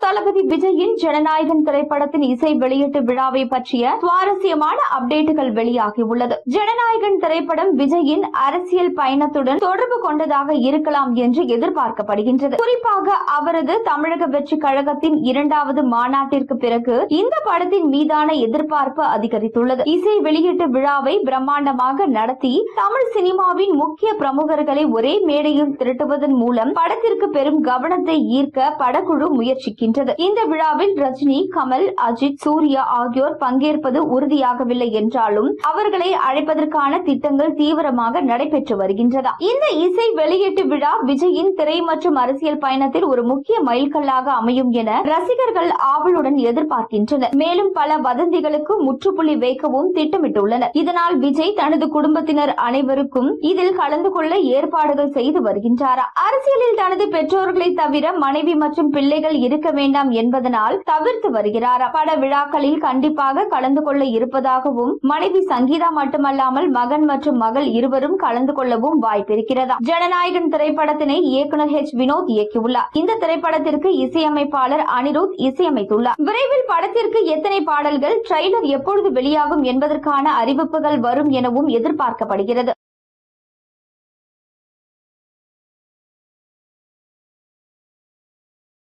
தளபதி விஜயின் ஜனநாயகன் திரைப்படத்தின் இசை வெளியீட்டு விழாவை பற்றிய சுவாரஸ்யமான அப்டேட்டுகள் வெளியாகியுள்ளது. ஜனநாயகன் திரைப்படம் விஜயின் அரசியல் பயணத்துடன் தொடர்பு கொண்டதாக இருக்கலாம் என்று எதிர்பார்க்கப்படுகின்றது. குறிப்பாக அவரது தமிழக வெற்றி கழகத்தின் 2வது மாநாட்டிற்கு பிறகு இந்த படத்தின் மீதான எதிர்பார்ப்பு அதிகரித்துள்ளது. இசை வெளியீட்டு விழாவை பிரம்மாண்டமாக நடத்தி தமிழ் சினிமாவின் முக்கிய பிரமுகர்களை ஒரே மேடையில் திரட்டுவதன் மூலம் படத்திற்கு பெரும் கவனத்தை ஈர்க்க படக்குழு முயற்சிக்கின்றது. இந்த விழாவில் ரஜினி, கமல், அஜித், சூர்யா ஆகியோர் பங்கேற்பது உறுதியாகவில்லை என்றாலும் அவர்களை அழைப்பதற்கான திட்டங்கள் தீவிரமாக நடைபெற்று வருகின்றன. இந்த இசை வெளியீட்டு விழா விஜயின் திரை மற்றும் அரசியல் பயணத்தில் ஒரு முக்கிய மைல்கல்லாக அமையும் என ரசிகர்கள் ஆவலுடன் எதிர்பார்க்கின்றனர். மேலும் பல வதந்திகளுக்கு முற்றுப்புள்ளி வைக்கவும் திட்டமிட்டுள்ளனர். இதனால் விஜய் தனது குடும்பத்தினர் அனைவருக்கும் இதில் கலந்து கொள்ள ஏற்பாடுகள் செய்து வருகின்றாரா? அரசியலில் தனது பெற்றோர்களை தவிர மனைவி மற்றும் பிள்ளைகள் இருக்க வேண்டாம் என்பதனால் தவிர்த்து வருகிறாரா? பட விழாக்களில் கண்டிப்பாக கலந்து கொள்ள இருப்பதாகவும் மனைவி சங்கீதா மட்டுமல்லாமல் மகன் மற்றும் மகள் இருவரும் கலந்து கொள்ளவும் வாய்ப்பிருக்கிறதா? ஜனநாயகன் திரைப்படத்தினை இயக்குனர் வினோத் இயக்கியுள்ளார். இந்த திரைப்படத்திற்கு இசையமைப்பாளர் அனிருத் இசையமைத்துள்ளார். விரைவில் படத்திற்கு எத்தனை பாடல்கள், ட்ரெய்லர் எப்பொழுது வெளியாகும் என்பதற்கான அறிவிப்புகள் வரும் எனவும் எதிர்பார்க்கப்படுகிறது.